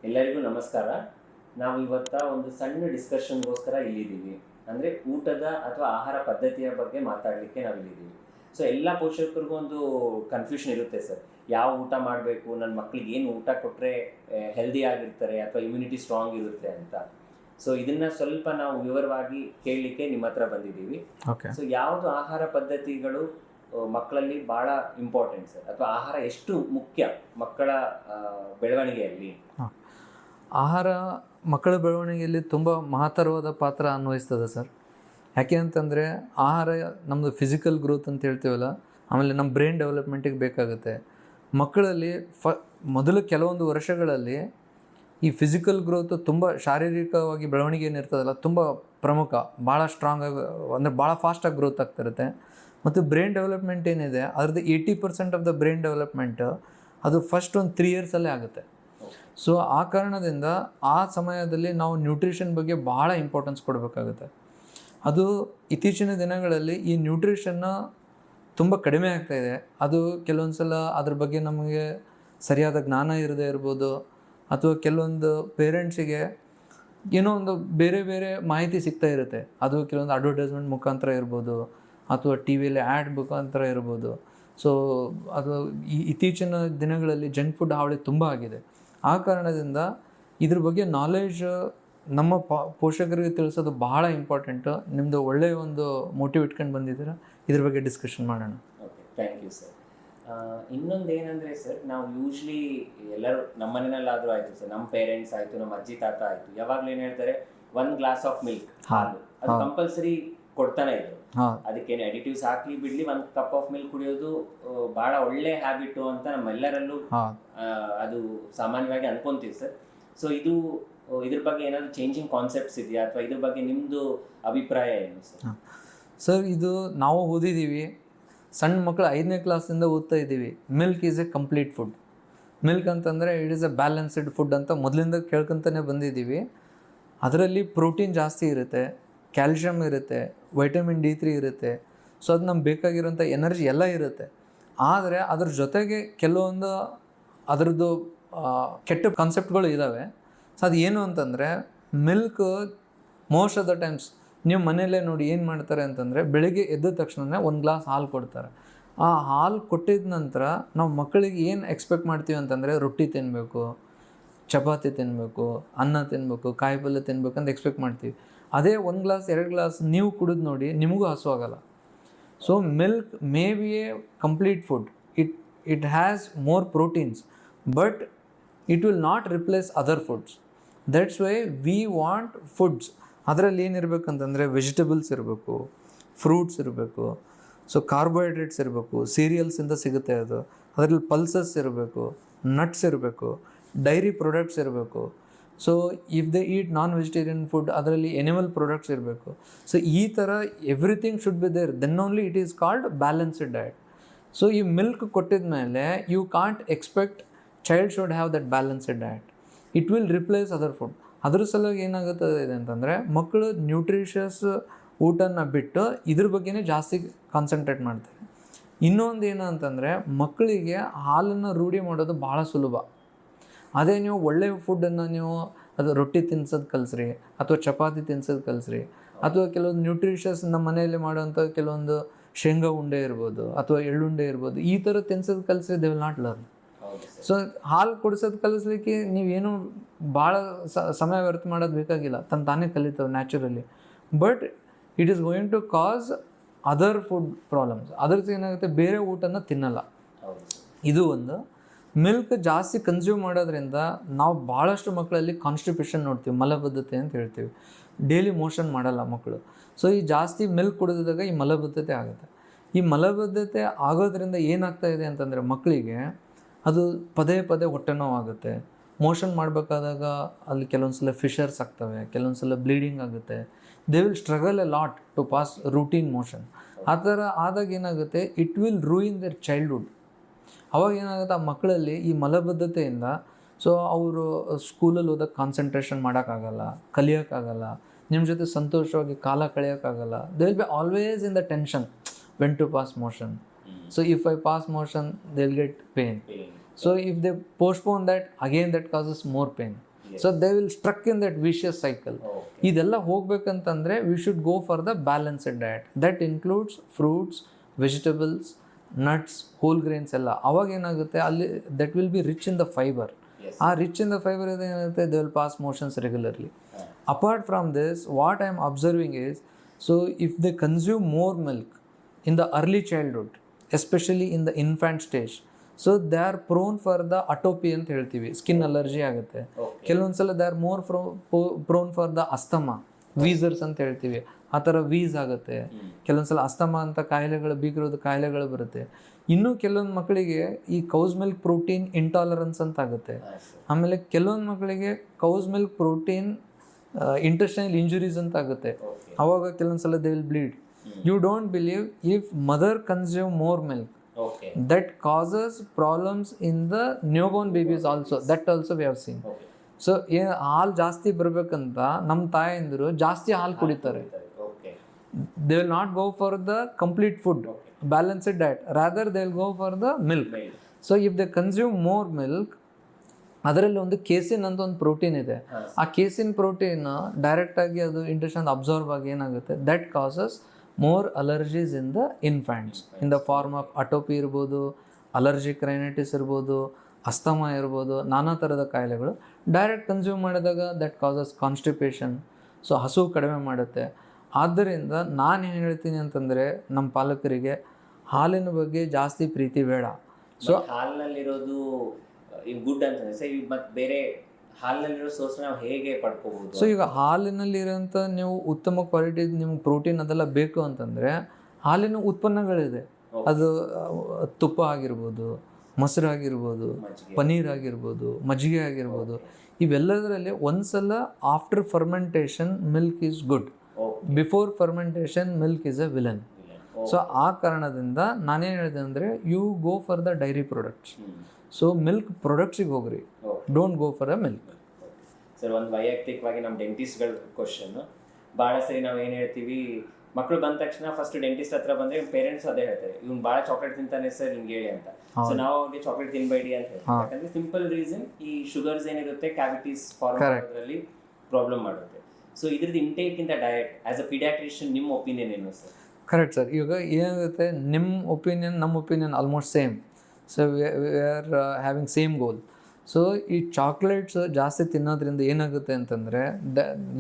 ಎಲ್ಲರಿಗೂ ನಮಸ್ಕಾರ. ನಾವು ಇವತ್ತ ಒಂದು ಸಣ್ಣ ಡಿಸ್ಕಷನ್ಗೋಸ್ಕರ ಇಲ್ಲಿದ್ದೀವಿ. ಅಂದರೆ ಊಟದ ಅಥವಾ ಆಹಾರ ಪದ್ಧತಿಯ ಬಗ್ಗೆ ಮಾತಾಡಲಿಕ್ಕೆ ನಾವು ಇಲ್ಲಿದ್ದೀವಿ. ಸೊ ಎಲ್ಲ ಪೋಷಕರಿಗೂ ಒಂದು ಕನ್ಫ್ಯೂಷನ್ ಇರುತ್ತೆ ಸರ್. ಯಾವ ಊಟ ಮಾಡಬೇಕು, ನನ್ನ ಮಕ್ಳಿಗೆ ಏನು ಊಟ ಕೊಟ್ಟರೆ ಹೆಲ್ದಿ ಆಗಿರ್ತಾರೆ ಅಥವಾ ಇಮ್ಯುನಿಟಿ ಸ್ಟ್ರಾಂಗ್ ಇರುತ್ತೆ ಅಂತ. ಸೊ ಇದನ್ನು ಸ್ವಲ್ಪ ನಾವು ವಿವರವಾಗಿ ಕೇಳಲಿಕ್ಕೆ ನಿಮ್ಮ ಹತ್ರ ಬಂದಿದ್ದೀವಿ. ಓಕೆ. ಸೊ ಯಾವುದು ಆಹಾರ ಪದ್ಧತಿಗಳು ಮಕ್ಕಳಲ್ಲಿ ಭಾಳ ಇಂಪಾರ್ಟೆಂಟ್ ಸರ್, ಅಥವಾ ಆಹಾರ ಎಷ್ಟು ಮುಖ್ಯ ಮಕ್ಕಳ ಬೆಳವಣಿಗೆಯಲ್ಲಿ? ಆಹಾರ ಮಕ್ಕಳ ಬೆಳವಣಿಗೆಯಲ್ಲಿ ತುಂಬ ಮಹತ್ತರವಾದ ಪಾತ್ರ ಅನ್ವಯಿಸ್ತದೆ ಸರ್. ಯಾಕೆ ಅಂತಂದರೆ ಆಹಾರ ನಮ್ಮದು ಫಿಸಿಕಲ್ ಗ್ರೋತ್ ಅಂತ ಹೇಳ್ತೀವಲ್ಲ, ಆಮೇಲೆ ನಮ್ಮ ಬ್ರೈನ್ ಡೆವಲಪ್ಮೆಂಟಿಗೆ ಬೇಕಾಗುತ್ತೆ. ಮಕ್ಕಳಲ್ಲಿ ಮೊದಲು ಕೆಲವೊಂದು ವರ್ಷಗಳಲ್ಲಿ ಈ ಫಿಸಿಕಲ್ ಗ್ರೋತು ತುಂಬ ಶಾರೀರಿಕವಾಗಿ ಬೆಳವಣಿಗೆ ಏನಿರ್ತದಲ್ಲ ತುಂಬ ಪ್ರಮುಖ, ಭಾಳ ಸ್ಟ್ರಾಂಗಾಗಿ ಅಂದರೆ ಭಾಳ ಫಾಸ್ಟಾಗಿ ಗ್ರೋತ್ ಆಗ್ತಿರುತ್ತೆ. ಮತ್ತು ಬ್ರೈನ್ ಡೆವಲಪ್ಮೆಂಟ್ ಏನಿದೆ ಅದ್ರದ್ದು 80% ಆಫ್ ದ ಬ್ರೈನ್ ಡೆವಲಪ್ಮೆಂಟ್ ಅದು ಫಸ್ಟ್ ಒಂದು 3 ಇಯರ್ಸಲ್ಲೇ ಆಗುತ್ತೆ. ಸೊ ಆ ಕಾರಣದಿಂದ ಆ ಸಮಯದಲ್ಲಿ ನಾವು ನ್ಯೂಟ್ರಿಷನ್ ಬಗ್ಗೆ ಭಾಳ ಇಂಪಾರ್ಟೆನ್ಸ್ ಕೊಡಬೇಕಾಗುತ್ತೆ. ಅದು ಇತ್ತೀಚಿನ ದಿನಗಳಲ್ಲಿ ಈ ನ್ಯೂಟ್ರಿಷನ್ನ ತುಂಬ ಕಡಿಮೆ ಆಗ್ತಾಯಿದೆ. ಅದು ಕೆಲವೊಂದು ಸಲ ಅದ್ರ ಬಗ್ಗೆ ನಮಗೆ ಸರಿಯಾದ ಜ್ಞಾನ ಇರದೇ ಇರ್ಬೋದು, ಅಥವಾ ಕೆಲವೊಂದು ಪೇರೆಂಟ್ಸಿಗೆ ಏನೋ ಒಂದು ಬೇರೆ ಬೇರೆ ಮಾಹಿತಿ ಸಿಗ್ತಾ ಇರುತ್ತೆ. ಅದು ಕೆಲವೊಂದು ಅಡ್ವರ್ಟೈಸ್ಮೆಂಟ್ ಮುಖಾಂತರ ಇರ್ಬೋದು, ಅಥವಾ ಟಿ ವಿಯಲ್ಲಿ ಆ್ಯಡ್ ಮುಖಾಂತರ ಇರ್ಬೋದು. ಸೊ ಅದು ಇತ್ತೀಚಿನ ದಿನಗಳಲ್ಲಿ ಜಂಕ್ ಫುಡ್ ಹಾವಳಿ ತುಂಬ ಆಗಿದೆ. ಆ ಕಾರಣದಿಂದ ಇದ್ರ ಬಗ್ಗೆ ನಾಲೆಜ್ ನಮ್ಮ ಪೋಷಕರಿಗೆ ತಿಳಿಸೋದು ಬಹಳ ಇಂಪಾರ್ಟೆಂಟು. ನಿಮ್ಮದು ಒಳ್ಳೆಯ ಒಂದು ಮೋಟಿವ್ ಇಟ್ಕೊಂಡು ಬಂದಿದ್ದೀರಾ, ಇದ್ರ ಬಗ್ಗೆ ಡಿಸ್ಕಷನ್ ಮಾಡೋಣ. Okay, thank you sir. ಇನ್ನೊಂದು ಏನಂದರೆ ಸರ್, ನಾವು ಯೂಶ್ವಲಿ ಎಲ್ಲರೂ ನಮ್ಮ ಮನೆಯಲ್ಲಾದರೂ ಆಯಿತು ಸರ್, ನಮ್ಮ ಪೇರೆಂಟ್ಸ್ ಆಯಿತು, ನಮ್ಮ ಅಜ್ಜಿ ತಾತ ಆಯಿತು, ಯಾವಾಗಲೂ ಏನು ಹೇಳ್ತಾರೆ, 1 ಗ್ಲಾಸ್ ಆಫ್ ಮಿಲ್ಕ್, ಹಾಲು ಅದು ಕಂಪಲ್ಸರಿ ಕೊಡ್ತಾನೆ ಇದ್ರು. ಅದಕ್ಕೇನು ಅಡಿಟಿವ್ಸ್ ಹಾಕ್ಲಿ ಬಿಡ್ಲಿ, 1 ಕಪ್ ಆಫ್ ಮಿಲ್ಕ್ ಕುಡಿಯೋದು ಭಾಳ ಒಳ್ಳೆ ಹ್ಯಾಬಿಟು ಅಂತ ನಮ್ಮೆಲ್ಲರಲ್ಲೂ ಅದು ಸಾಮಾನ್ಯವಾಗಿ ಅನ್ಕೊಂತೀವಿ ಸರ್. ಸೊ ಇದ್ರ ಬಗ್ಗೆ ಏನಾದರೂ ಚೇಂಜಿಂಗ್ ಕಾನ್ಸೆಪ್ಟ್ಸ್ ಇದೆಯಾ, ಅಥವಾ ಇದ್ರ ಬಗ್ಗೆ ನಿಮ್ಮದು ಅಭಿಪ್ರಾಯ ಏನು ಸರ್? ಸರ್, ಇದು ನಾವು ಓದಿದ್ದೀವಿ, ಸಣ್ಣ ಮಕ್ಕಳು 5ನೇ ಕ್ಲಾಸಿಂದ ಓದ್ತಾ ಇದ್ದೀವಿ. Milk is a complete food. Milk ಅಂತಂದರೆ it is a balanced food ಅಂತ ಮೊದಲಿಂದ ಕೇಳ್ಕೊತಾನೆ ಬಂದಿದ್ದೀವಿ. ಅದರಲ್ಲಿ ಪ್ರೋಟೀನ್ ಜಾಸ್ತಿ ಇರುತ್ತೆ, ಕ್ಯಾಲ್ಶಿಯಮ್ ಇರುತ್ತೆ, ವೈಟಮಿನ್ D3 ಇರುತ್ತೆ. ಸೊ ಅದು ನಮ್ಗೆ ಬೇಕಾಗಿರೋಂಥ ಎನರ್ಜಿ ಎಲ್ಲ ಇರುತ್ತೆ. ಆದರೆ ಅದ್ರ ಜೊತೆಗೆ ಕೆಲವೊಂದು ಅದರದ್ದು ಕೆಟ್ಟ ಕಾನ್ಸೆಪ್ಟ್ಗಳು ಇದ್ದಾವೆ. ಸೊ ಅದು ಏನು ಅಂತಂದರೆ, milk most of the times ನೀವು ಮನೆಯಲ್ಲೇ ನೋಡಿ ಏನು ಮಾಡ್ತಾರೆ ಅಂತಂದರೆ, ಬೆಳಿಗ್ಗೆ ಎದ್ದ ತಕ್ಷಣವೇ 1 ಗ್ಲಾಸ್ ಹಾಲು ಕೊಡ್ತಾರೆ. ಆ ಹಾಲು ಕೊಟ್ಟಿದ ನಂತರ ನಾವು ಮಕ್ಕಳಿಗೆ ಏನು ಎಕ್ಸ್ಪೆಕ್ಟ್ ಮಾಡ್ತೀವಿ ಅಂತಂದರೆ, ರೊಟ್ಟಿ ತಿನ್ನಬೇಕು, ಚಪಾತಿ ತಿನ್ನಬೇಕು, ಅನ್ನ ತಿನ್ನಬೇಕು, ಕಾಯಿ ಪಲ್ಯ ತಿನ್ನಬೇಕು ಅಂತ ಎಕ್ಸ್ಪೆಕ್ಟ್ ಮಾಡ್ತೀವಿ. ಅದೇ 1 ಗ್ಲಾಸ್ 2 ಗ್ಲಾಸ್ ನೀವು ಕುಡಿದು ನೋಡಿ, ನಿಮಗೂ ಹಸುವಾಗಲ್ಲ. So milk may be a complete food. It has more proteins, but it will not replace other foods. That's why we want foods. ಅದರಲ್ಲಿ ಏನಿರಬೇಕಂತಂದರೆ ವೆಜಿಟೇಬಲ್ಸ್ ಇರಬೇಕು, ಫ್ರೂಟ್ಸ್ ಇರಬೇಕು, ಸೊ ಕಾರ್ಬೋಹೈಡ್ರೇಟ್ಸ್ ಇರಬೇಕು, ಸೀರಿಯಲ್ಸಿಂದ ಸಿಗುತ್ತೆ ಅದು. ಅದರಲ್ಲಿ ಪಲ್ಸಸ್ ಇರಬೇಕು, ನಟ್ಸ್ ಇರಬೇಕು, ಡೈರಿ ಪ್ರಾಡಕ್ಟ್ಸ್ ಇರಬೇಕು. So if they eat non vegetarian food, ಅದರಲ್ಲಿ ಎನಿಮಲ್ ಪ್ರಾಡಕ್ಟ್ಸ್ ಇರಬೇಕು. ಸೊ ಈ ಥರ everything should be there, then only it is called balanced diet. So ಈ ಮಿಲ್ಕ್ ಕೊಟ್ಟಿದ ಮೇಲೆ you can't expect child should have that balanced diet. It will replace other food. ಅದ್ರ ಸಲುವಾಗಿ ಏನಾಗುತ್ತದೆ ಅಂತಂದರೆ, ಮಕ್ಕಳು ನ್ಯೂಟ್ರಿಷಸ್ ಊಟನ ಬಿಟ್ಟು ಇದ್ರ ಬಗ್ಗೆನೇ ಜಾಸ್ತಿ ಕಾನ್ಸಂಟ್ರೇಟ್ ಮಾಡ್ತಾರೆ. ಇನ್ನೊಂದು ಏನು ಅಂತಂದರೆ, ಮಕ್ಕಳಿಗೆ ಹಾಲನ್ನು ರೂಢಿ ಮಾಡೋದು ಭಾಳ ಸುಲಭ. ಅದೇ ನೀವು ಒಳ್ಳೆಯ ಫುಡ್ಡನ್ನು ನೀವು ಅದು ರೊಟ್ಟಿ ತಿನ್ಸೋದು ಕಲಿಸ್ರಿ, ಅಥವಾ ಚಪಾತಿ ತಿನ್ಸೋದು ಕಲಿಸ್ರಿ, ಅಥವಾ ಕೆಲವೊಂದು ನ್ಯೂಟ್ರಿಷಸ್ ನಮ್ಮ ಮನೆಯಲ್ಲಿ ಮಾಡೋವಂಥ ಕೆಲವೊಂದು ಶೇಂಗಾ ಉಂಡೆ ಇರ್ಬೋದು, ಅಥವಾ ಎಳ್ಳುಂಡೆ ಇರ್ಬೋದು, ಈ ಥರ ತಿನ್ಸೋದು ಕಲಿಸ್ರಿ, they will not learn. So ಹಾಲು ಕುಡಿಸೋದು ಕಲಿಸ್ಲಿಕ್ಕೆ ನೀವೇನು ಭಾಳ ಸಮಯ ವ್ಯರ್ಥ ಮಾಡೋದು ಬೇಕಾಗಿಲ್ಲ, ತಾನೇ ಕಲಿತಾವೆ naturally. But it is going to cause other food problems. ಅದ್ರದ್ದು ಏನಾಗುತ್ತೆ, ಬೇರೆ ಊಟನ ತಿನ್ನಲ್ಲ. ಇದು ಒಂದು. ಮಿಲ್ಕ್ ಜಾಸ್ತಿ ಕನ್ಸ್ಯೂಮ್ ಮಾಡೋದ್ರಿಂದ ನಾವು ಭಾಳಷ್ಟು ಮಕ್ಕಳಲ್ಲಿ ಕಾನ್ಸ್ಟಿಪೇಷನ್ ನೋಡ್ತೀವಿ, ಮಲಬದ್ಧತೆ ಅಂತ ಹೇಳ್ತೀವಿ. ಡೈಲಿ ಮೋಷನ್ ಮಾಡಲ್ಲ ಮಕ್ಕಳು. ಸೊ ಈ ಜಾಸ್ತಿ ಮಿಲ್ಕ್ ಕುಡಿದಾಗ ಈ ಮಲಬದ್ಧತೆ ಆಗುತ್ತೆ. ಈ ಮಲಬದ್ಧತೆ ಆಗೋದ್ರಿಂದ ಏನಾಗ್ತಾ ಇದೆ ಅಂತಂದರೆ, ಮಕ್ಕಳಿಗೆ ಅದು ಪದೇ ಪದೇ ಹೊಟ್ಟೆ ನೋವಾಗುತ್ತೆ. ಮೋಷನ್ ಮಾಡಬೇಕಾದಾಗ ಅಲ್ಲಿ ಕೆಲವೊಂದು ಸಲ ಫಿಶರ್ಸ್ ಆಗ್ತವೆ, ಕೆಲವೊಂದು ಸಲ ಬ್ಲೀಡಿಂಗ್ ಆಗುತ್ತೆ. They will struggle a lot to pass routine motion. ಆ ಥರ ಆದಾಗ ಏನಾಗುತ್ತೆ, it will ruin their childhood. ಅವಾಗ ಏನಾಗುತ್ತೆ, ಆ ಮಕ್ಕಳಲ್ಲಿ ಈ ಮಲಬದ್ಧತೆಯಿಂದ ಸೊ ಅವರು ಸ್ಕೂಲಲ್ಲಿ ಓದೋಕ್ಕೆ ಕಾನ್ಸಂಟ್ರೇಷನ್ ಮಾಡೋಕ್ಕಾಗಲ್ಲ, ಕಲಿಯೋಕ್ಕಾಗಲ್ಲ, ನಿಮ್ಮ ಜೊತೆ ಸಂತೋಷವಾಗಿ ಕಾಲ ಕಳೆಯೋಕ್ಕಾಗಲ್ಲ. They will be always in the tension when to pass motion. So if I pass motion they will get pain. So if they postpone that, again that causes more pain. So they will struck in that vicious cycle. ಇದೆಲ್ಲ ಹೋಗ್ಬೇಕಂತಂದ್ರೆ we should go for the balanced diet that includes fruits, vegetables, nuts, whole grains ಎಲ್ಲ. ಅವಾಗ ಏನಾಗುತ್ತೆ ಅಲ್ಲಿ that will be rich in the fibre. ಆ rich in the fibre ಏನಾಗುತ್ತೆ, they will pass motions regularly. Apart from this, what I am observing is, so if they consume more milk in the early childhood, especially in the infant stage, so they are prone for the atopy ಅಂತ ಹೇಳ್ತೀವಿ, skin allergy ಆಗುತ್ತೆ. ಕೆಲವೊಂದ್ಸಲ they are more prone for the asthma, wheezers ಅಂತ ಹೇಳ್ತೀವಿ, ಆ ಥರ ವೀಸ್ ಆಗುತ್ತೆ. ಕೆಲವೊಂದ್ಸಲ ಅಸ್ತಮಾ ಅಂತ ಕಾಯಿಲೆಗಳು, ಬೀಗಿರೋದು ಕಾಯಿಲೆಗಳು ಬರುತ್ತೆ. ಇನ್ನೂ ಕೆಲವೊಂದು ಮಕ್ಕಳಿಗೆ ಈ ಕೌಸ್ ಮಿಲ್ಕ್ ಪ್ರೋಟೀನ್ ಇಂಟಾಲರೆನ್ಸ್ ಅಂತ ಆಗುತ್ತೆ. ಆಮೇಲೆ ಕೆಲವೊಂದು ಮಕ್ಕಳಿಗೆ cow's milk protein intestinal injuries ಅಂತ ಆಗುತ್ತೆ. ಅವಾಗ ಕೆಲವೊಂದ್ಸಲ they will bleed. You don't believe, if mother consume more milk, that causes problems in the newborn babies also. That also we have seen. So ಹಾಲು ಜಾಸ್ತಿ ಬರಬೇಕಂತ ನಮ್ಮ ತಾಯಂದಿರು ಜಾಸ್ತಿ ಹಾಲು ಕುಡಿತಾರೆ. They will not go for the complete food, balanced diet, rather they will go for the milk. So if they consume more milk, ಅದರಲ್ಲಿ ಒಂದು ಕೇಸಿನ್ ಅಂತ ಒಂದು ಪ್ರೋಟೀನ್ ಇದೆ. ಆ ಕೇಸಿನ್ ಪ್ರೋಟೀನ್ ಡೈರೆಕ್ಟಾಗಿ ಅದು ಇಂಟೆಸ್ಟೈನ್ ಅಬ್ಸಾರ್ಬ್ ಆಗಿ ಏನಾಗುತ್ತೆ, that causes more allergies in the infants, in the form of atopy ಇರ್ಬೋದು, ಅಲರ್ಜಿಕ್ ರೈನೈಟಿಸ್ ಇರ್ಬೋದು, ಅಸ್ತಮಾ ಇರ್ಬೋದು, ನಾನಾ ಥರದ ಕಾಯಿಲೆಗಳು ಡೈರೆಕ್ಟ್ ಕನ್ಸ್ಯೂಮ್ ಮಾಡಿದಾಗ ದಟ್ ಕಾಸಸ್ ಕಾನ್ಸ್ಟಿಪೇಷನ್. ಸೊ ಹಸು ಕಡಿಮೆ ಮಾಡುತ್ತೆ. ಆದ್ದರಿಂದ ನಾನೇನು ಹೇಳ್ತೀನಿ ಅಂತಂದರೆ ನಮ್ಮ ಪಾಲಕರಿಗೆ ಹಾಲಿನ ಬಗ್ಗೆ ಜಾಸ್ತಿ ಪ್ರೀತಿ ಬೇಡ. ಸೊ ಹಾಲಿನಲ್ಲಿರೋದು ಗುಡ್ ಅಂತಂದರೆ ಸರ್, ಮತ್ತು ಬೇರೆ ಹಾಲಿನಲ್ಲಿರೋ ಸೋರ್ಸ್ ನಾವು ಹೇಗೆ ಪಡ್ಕೋಬಹುದು? ಸೊ ಈಗ ಹಾಲಿನಲ್ಲಿರೋಂಥ ನೀವು ಉತ್ತಮ ಕ್ವಾಲಿಟಿ ನಿಮ್ಗೆ ಪ್ರೋಟೀನ್ ಅದೆಲ್ಲ ಬೇಕು ಅಂತಂದರೆ ಹಾಲಿನ ಉತ್ಪನ್ನಗಳಿದೆ. ಅದು ತುಪ್ಪ ಆಗಿರ್ಬೋದು, ಮೊಸರು ಆಗಿರ್ಬೋದು, ಪನೀರ್ ಆಗಿರ್ಬೋದು, ಮಜ್ಜಿಗೆ ಆಗಿರ್ಬೋದು. ಇವೆಲ್ಲದರಲ್ಲಿ ಒಂದ್ಸಲ after fermentation milk is good, before fermentation milk is a villain. So ಆ ಕಾರಣದಿಂದ ನಾನೇನು ಹೇಳಿದೆ ಅಂದರೆ, you go for the dairy products. So milk ಪ್ರಾಡಕ್ಟ್ಸಿಗೆ ಹೋಗ್ರಿ, don't go for a milk. Sir, ಒಂದು ವೈಯಕ್ತಿಕವಾಗಿ ನಮ್ಮ ಡೆಂಟಿಸ್ಟ್ಗಳ ಕ್ವಶನ್. ಭಾಳ ಸರಿ ನಾವು ಏನು ಹೇಳ್ತೀವಿ, ಮಕ್ಕಳು ಬಂದ ತಕ್ಷಣ ಫಸ್ಟ್ ಡೆಂಟಿಸ್ಟ್ ಹತ್ರ ಬಂದರೆ ಪೇರೆಂಟ್ಸ್ ಅದೇ ಹೇಳ್ತಾರೆ, ಇವ್ನು ಭಾಳ ಚಾಕ್ಲೇಟ್ ತಿಂತಾನೆ ಸರ್, ಹಿಂಗೆ ಹೇಳಿ ಅಂತ. ಸೊ ನಾವು ಅವ್ರಿಗೆ ಚಾಕ್ಲೇಟ್ ತಿನ್ಬೇಡಿ ಅಂತ ಹೇಳ್ತೀವಿ. ಯಾಕಂದರೆ ಸಿಂಪಲ್ ರೀಸನ್, ಈ ಶುಗರ್ಸ್ ಏನಿರುತ್ತೆ ಕ್ಯಾವಿಟೀಸ್ ಫಾರ್ಮ್ ಮಾಡೋದ್ರಲ್ಲಿ ಪ್ರಾಬ್ಲಮ್ ಮಾಡುತ್ತೆ. ಸೊ ಇದ್ರದ್ದು intake in the diet as a paediatrician ನಿಮ್ಮ ಒಪಿನಿಯನ್ ಏನು ಸರ್? Correct sir. ಇವಾಗ ಏನಾಗುತ್ತೆ, ನಿಮ್ಮ ಒಪಿನಿಯನ್ ನಮ್ಮ opinion almost same. So we are having same goal. So ಈ ಚಾಕ್ಲೇಟ್ಸ್ ಜಾಸ್ತಿ ತಿನ್ನೋದ್ರಿಂದ ಏನಾಗುತ್ತೆ ಅಂತಂದರೆ,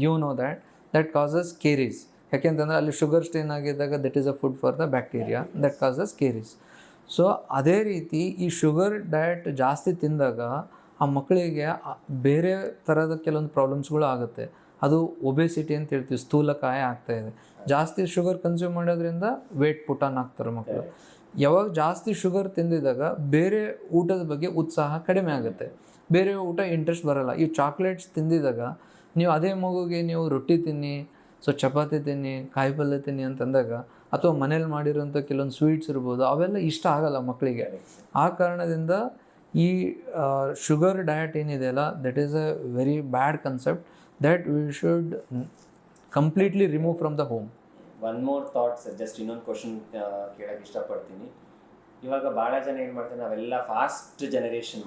you know that causes caries. ಯಾಕೆಂತಂದರೆ ಅಲ್ಲಿ ಶುಗರ್ ಸ್ಟೇನ್ ಆಗಿದ್ದಾಗ that is a food for the bacteria, that causes caries. So ಅದೇ ರೀತಿ ಈ ಶುಗರ್ ಡಯಟ್ ಜಾಸ್ತಿ ತಿಂದಾಗ ಆ ಮಕ್ಕಳಿಗೆ ಬೇರೆ ಥರದ ಕೆಲವೊಂದು ಪ್ರಾಬ್ಲಮ್ಸ್ಗಳು ಆಗುತ್ತೆ. ಅದು ಒಬೆಸಿಟಿ ಅಂತ ಹೇಳ್ತೀವಿ, ಸ್ಥೂಲಕಾಯ ಆಗ್ತಾಯಿದೆ. ಜಾಸ್ತಿ ಶುಗರ್ ಕನ್ಸ್ಯೂಮ್ ಮಾಡೋದ್ರಿಂದ ವೇಟ್ ಪುಟಾನ್ ಆಗ್ತಾರೆ ಮಕ್ಕಳು. ಯಾವಾಗ ಜಾಸ್ತಿ ಶುಗರ್ ತಿಂದಿದಾಗ ಬೇರೆ ಊಟದ ಬಗ್ಗೆ ಉತ್ಸಾಹ ಕಡಿಮೆ ಆಗುತ್ತೆ, ಬೇರೆ ಊಟ ಇಂಟ್ರೆಸ್ಟ್ ಬರೋಲ್ಲ. ಈ ಚಾಕ್ಲೇಟ್ಸ್ ತಿಂದಿದಾಗ ನೀವು ಅದೇ ಮಗುಗೆ ನೀವು ರೊಟ್ಟಿ ತಿನ್ನಿ, ಸೊ ಚಪಾತಿ ತಿನ್ನಿ, ಕಾಯಿ ಪಲ್ಯ ತಿನ್ನಿ ಅಂತಂದಾಗ, ಅಥವಾ ಮನೇಲಿ ಮಾಡಿರೋಂಥ ಕೆಲವೊಂದು ಸ್ವೀಟ್ಸ್ ಇರ್ಬೋದು, ಅವೆಲ್ಲ ಇಷ್ಟ ಆಗಲ್ಲ ಮಕ್ಕಳಿಗೆ. ಆ ಕಾರಣದಿಂದ ಈ ಶುಗರ್ ಡಯಟ್ ಏನಿದೆಯಲ್ಲ, that is a very bad concept that we should completely remove from the home. One more thought sir, just ಇನ್ನೊಂದು ಕ್ವಶನ್ ಕೇಳಕ್ಕೆ ಇಷ್ಟಪಡ್ತೀನಿ. ಇವಾಗ ಭಾಳ ಜನ ಏನು ಮಾಡ್ತಾರೆ, ನಾವೆಲ್ಲ ಫಾಸ್ಟ್ ಜನರೇಷನ್,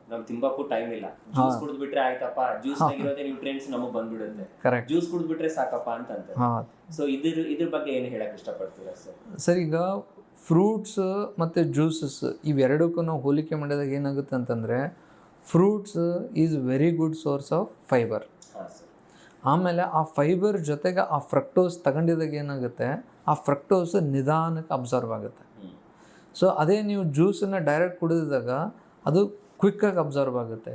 ನಮ್ಗೆ ತಿಂಬಕ್ಕೂ ಟೈಮ್ ಇಲ್ಲ. ಜ್ಯೂಸ್ ಕುಡಿದ್ಬಿಟ್ರೆ ಆಯ್ತಪ್ಪ, ಜ್ಯೂಸ್ನಾಗಿರೋದೇ ನ್ಯೂಟ್ರಿಯೆಂಟ್ಸ್ ನಮಗೆ ಬಂದ್ಬಿಡುತ್ತೆ, ಜ್ಯೂಸ್ ಕುಡಿದ್ಬಿಟ್ರೆ ಸಾಕಪ್ಪ ಅಂತಂತಾರೆ. ಸೊ ಇದ್ರ ಬಗ್ಗೆ ಏನು ಹೇಳಕ್ಕೆ ಇಷ್ಟಪಡ್ತೀರಾ ಸರ್? ಸರ್, ಈಗ ಫ್ರೂಟ್ಸ್ ಮತ್ತು ಜ್ಯೂಸಸ್ ಇವೆರಡಕ್ಕೂ ನಾವು ಹೋಲಿಕೆ ಮಾಡಿದಾಗ ಏನಾಗುತ್ತೆ ಅಂತಂದರೆ, fruits is very good source of fibre. ಆಮೇಲೆ ಆ ಫೈಬರ್ ಜೊತೆಗೆ ಆ ಫ್ರಕ್ಟೋಸ್ ತಗೊಂಡಿದಾಗ ಏನಾಗುತ್ತೆ, ಆ ಫ್ರಕ್ಟೋಸ್ ನಿಧಾನಕ್ಕೆ ಅಬ್ಸರ್ವ್ ಆಗುತ್ತೆ. ಸೊ ಅದೇ ನೀವು ಜ್ಯೂಸನ್ನು ಡೈರೆಕ್ಟ್ ಕುಡಿದಾಗ ಅದು ಕ್ವಿಕ್ಕಾಗಿ ಅಬ್ಸರ್ವ್ ಆಗುತ್ತೆ,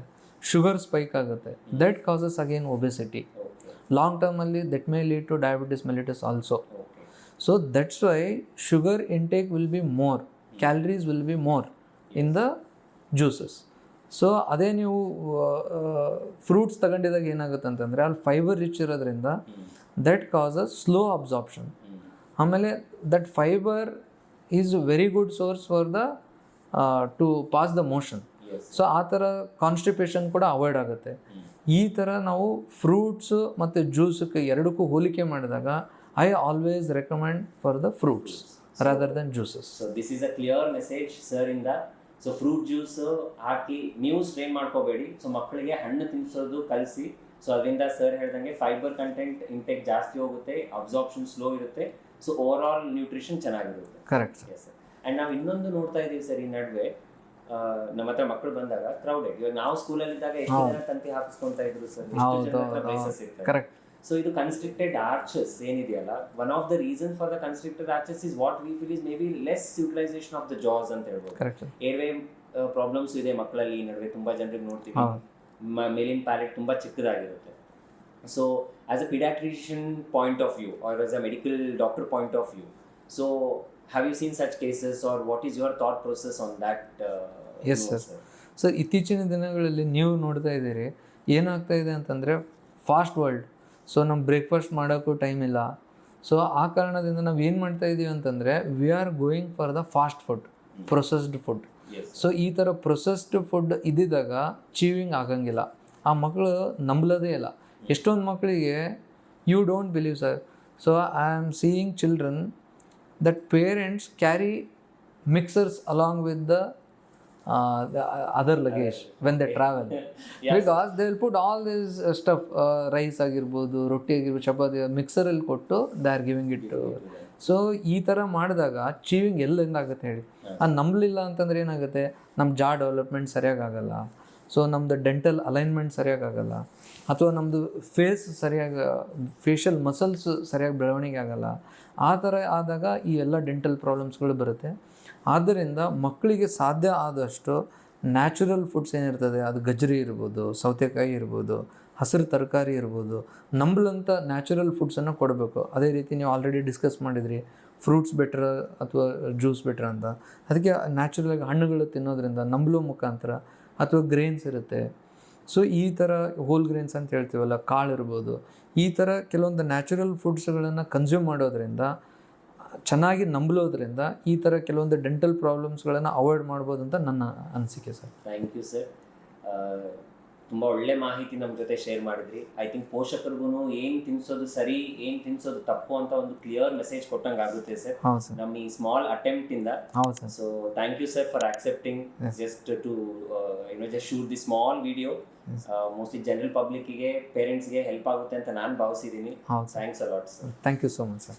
ಶುಗರ್ ಸ್ಪೈಕ್ ಆಗುತ್ತೆ. That causes again obesity. Long ಟರ್ಮಲ್ಲಿ that may lead to diabetes mellitus also. So that's why sugar intake will be more, calories will be more in the juices. So ಅದೇ ನೀವು fruits ತಗೊಂಡಿದಾಗ ಏನಾಗುತ್ತೆ ಅಂತಂದರೆ, ಅಲ್ಲಿ fibre rich ಇರೋದ್ರಿಂದ that causes slow absorption. ಆಮೇಲೆ that fibre is very good source for the to pass the motion. So ಆ ಥರ ಕಾನ್ಸ್ಟಿಪೇಷನ್ ಕೂಡ ಅವಾಯ್ಡ್ ಆಗುತ್ತೆ. ಈ ಥರ ನಾವು ಫ್ರೂಟ್ಸು ಮತ್ತು ಜ್ಯೂಸಕ್ಕೆ ಎರಡಕ್ಕೂ ಹೋಲಿಕೆ ಮಾಡಿದಾಗ I always recommend for the fruits rather then juices. So this is a clear message sir ಇಂದ. ಸೊ ಫ್ರೂಟ್ ಜ್ಯೂಸ್ ಹಾಕಿ ನೀವು ಸ್ಟ್ರೈನ್ ಮಾಡ್ಕೋಬೇಡಿ. ಸೊ ಮಕ್ಕಳಿಗೆ ಹಣ್ಣು ತಿನ್ನಿಸೋದು ಕಲಿಸಿ. ಸೊ ಅದರಿಂದ ಸರ್ ಹೇಳ್ದಂಗೆ ಫೈಬರ್ ಕಂಟೆಂಟ್ ಇಂಟೇಕ್ ಜಾಸ್ತಿ ಹೋಗುತ್ತೆ, ಅಬ್ಸಾರ್ಪ್ಷನ್ ಸ್ಲೋ ಇರುತ್ತೆ, ಸೊ ಓವರ್ ಆಲ್ ನ್ಯೂಟ್ರಿಷನ್ ಚೆನ್ನಾಗಿರುತ್ತೆ. ಕರೆಕ್ಟ್. Yes sir. ಆ್ಯಂಡ್ ನಾವು ಇನ್ನೊಂದು ನೋಡ್ತಾ ಇದ್ದೀವಿ ಸರ್ ಈ ನಡುವೆ, ನಮ್ಮ ಹತ್ರ ಮಕ್ಕಳು ಬಂದಾಗ ಕ್ರೌಡೆಡ್. ಇವಾಗ ನಾವು ಸ್ಕೂಲಲ್ಲಿ ಇದ್ದಾಗ ಎಷ್ಟು ಜನ ತಂತಿ ಹಾಕಿಸ್ಕೊಂತ ಇದ್ರು ಸರ್, ಎಷ್ಟು ಜನ ಹತ್ರ ಬ್ರೇಸಸ್ ಇರ್ತಾರೆ. ಕರೆಕ್ಟ್. ಸೊ ಇದು ಕನ್ಸ್ಟ್ರಿಕ್ಟೆಡ್ ಆರ್ಚಸ್ ಏನಿದೆಯಲ್ಲ, one of the reason for the constricted arches is what we feel is may be less utilisation of the jaws ಅಂತ ಹೇಳ್ಬೋದು. ಕರೆಕ್ಟ್. ಏರ್ವೇ ಪ್ರಾಬ್ಲಮ್ಸ್ ಇದೆ ಮಕ್ಕಳಲ್ಲಿ ಈ ನಡುವೆ ತುಂಬಾ ಜನರಿಗೆ ನೋಡ್ತೀವಿ, ಮೇಲಿನ ಪ್ಯಾಲೆಟ್ ತುಂಬಾ ಚಿಕ್ಕದಾಗಿರುತ್ತೆ. So as a paediatrician point of view or as a medical doctor point of view, so have you seen such cases or what is your thought process on that? Yes sir. Sir ಇತ್ತೀಚಿನ ದಿನಗಳಲ್ಲಿ ನೀವು ನೋಡ್ತಾ ಇದ್ದೀರಿ ಏನಾಗ್ತಾ ಇದೆ ಅಂತಂದರೆ fast world. So ನಮ್ಮ breakfast ಮಾಡೋಕ್ಕೂ ಟೈಮ್ ಇಲ್ಲ. ಸೊ ಆ ಕಾರಣದಿಂದ ನಾವು ಏನು ಮಾಡ್ತಾ ಇದ್ದೀವಿ ಅಂತಂದರೆ we are going for the fast food, processed food. So ಈ ಥರ ಪ್ರೊಸೆಸ್ಡ್ ಫುಡ್ ಇದ್ದಿದ್ದಾಗ ಚೀವಿಂಗ್ ಆಗಂಗಿಲ್ಲ, ಆ ಮಕ್ಕಳು ನಂಬಲೋದೇ ಇಲ್ಲ. ಎಷ್ಟೊಂದು ಮಕ್ಕಳಿಗೆ you don't believe sir, so I am seeing children that parents carry mixers along with the other luggage when they travel. Because they will put all this stuff, rice ಆಗಿರ್ಬೋದು, ರೊಟ್ಟಿ ಆಗಿರ್ಬೋದು, ಚಪಾತಿ ಮಿಕ್ಸರಲ್ಲಿ ಕೊಟ್ಟು they are giving it. So ಈ ಥರ ಮಾಡಿದಾಗ chewing ಎಲ್ಲಿಂದ ಆಗುತ್ತೆ ಹೇಳಿ? ಅದು ನಂಬಲಿಲ್ಲ ಅಂತಂದ್ರೆ ಏನಾಗುತ್ತೆ, ನಮ್ಮ ಜಾ ಡೆವಲಪ್ಮೆಂಟ್ ಸರಿಯಾಗಿ ಆಗಲ್ಲ, ಸೊ ನಮ್ಮದು ಡೆಂಟಲ್ ಅಲೈನ್ಮೆಂಟ್ ಸರಿಯಾಗಿ ಆಗಲ್ಲ, ಅಥವಾ ನಮ್ಮದು ಫೇಸ್ ಸರಿಯಾಗಿ ಫೇಶಿಯಲ್ ಮಸಲ್ಸ್ ಸರಿಯಾಗಿ ಬೆಳವಣಿಗೆ ಆಗಲ್ಲ. ಆ ಥರ ಆದಾಗ ಈ ಎಲ್ಲ ಡೆಂಟಲ್ ಪ್ರಾಬ್ಲಮ್ಸ್ಗಳು ಬರುತ್ತೆ. ಆದ್ದರಿಂದ ಮಕ್ಕಳಿಗೆ ಸಾಧ್ಯ ಆದಷ್ಟು ನ್ಯಾಚುರಲ್ ಫುಡ್ಸ್ ಏನಿರ್ತದೆ, ಅದು ಗಜ್ಜರಿ ಇರ್ಬೋದು, ಸೌತೆಕಾಯಿ ಇರ್ಬೋದು, ಹಸಿರು ತರಕಾರಿ ಇರ್ಬೋದು, ನಂಬಲಂಥ ನ್ಯಾಚುರಲ್ ಫುಡ್ಸನ್ನು ಕೊಡಬೇಕು. ಅದೇ ರೀತಿ ನೀವು ಆಲ್ರೆಡಿ ಡಿಸ್ಕಸ್ ಮಾಡಿದ್ರಿ ಫ್ರೂಟ್ಸ್ ಬೆಟ್ರ್ ಅಥವಾ ಜ್ಯೂಸ್ ಬೆಟ್ರ್ ಅಂತ. ಅದಕ್ಕೆ ನ್ಯಾಚುರಲಾಗಿ ಹಣ್ಣುಗಳು ತಿನ್ನೋದ್ರಿಂದ ನಂಬಲೋ ಮುಖಾಂತರ, ಅಥವಾ ಗ್ರೇನ್ಸ್ ಇರುತ್ತೆ. ಸೊ ಈ ಥರ ಹೋಲ್ ಗ್ರೇನ್ಸ್ ಅಂತ ಹೇಳ್ತೀವಲ್ಲ, ಕಾಳು ಇರ್ಬೋದು, ಈ ಥರ ಕೆಲವೊಂದು ನ್ಯಾಚುರಲ್ ಫುಡ್ಸ್ಗಳನ್ನು ಕನ್ಸ್ಯೂಮ್ ಮಾಡೋದ್ರಿಂದ, ಚೆನ್ನಾಗಿ ನಂಬಲೋದ್ರಿಂದ ಈ ಥರ ಕೆಲವೊಂದು ಡೆಂಟಲ್ ಪ್ರಾಬ್ಲಮ್ಸ್ಗಳನ್ನು ಅವಾಯ್ಡ್ ಮಾಡ್ಬೋದು ಅಂತ ನನ್ನ ಅನಿಸಿಕೆ ಸರ್. Thank you sir. ತುಂಬ ಒಳ್ಳೆ ಮಾಹಿತಿ ನಮ್ಮ ಜೊತೆ ಶೇರ್ ಮಾಡಿದ್ರಿ. ಐ ಥಿಂಕ್ ಪೋಷಕರಿಗೂ ಏನು ತಿನ್ನಿಸೋದು ಸರಿ, ಏನು ತಿನ್ನಿಸೋದು ತಪ್ಪು ಅಂತ ಒಂದು ಕ್ಲಿಯರ್ ಮೆಸೇಜ್ ಕೊಟ್ಟಂಗೆ ಆಗುತ್ತೆ ಸರ್. ಹೌದು ಸರ್. ನಮ್ಮ ಈ ಸ್ಮಾಲ್ ಅಟೆಂಪ್ಟ್ ಇಂದ. ಹೌದು sir. So thank you sir for accepting just to just shoot the small video. Mostly general ಪಬ್ಲಿಕ್ಕಿಗೆ, ಪೇರೆಂಟ್ಸ್ಗೆ ಹೆಲ್ಪ್ ಆಗುತ್ತೆ ಅಂತ ನಾನು ಭಾವಿಸಿದ್ದೀನಿ. ಹೌದು. Thanks a lot sir. Thank you so much sir.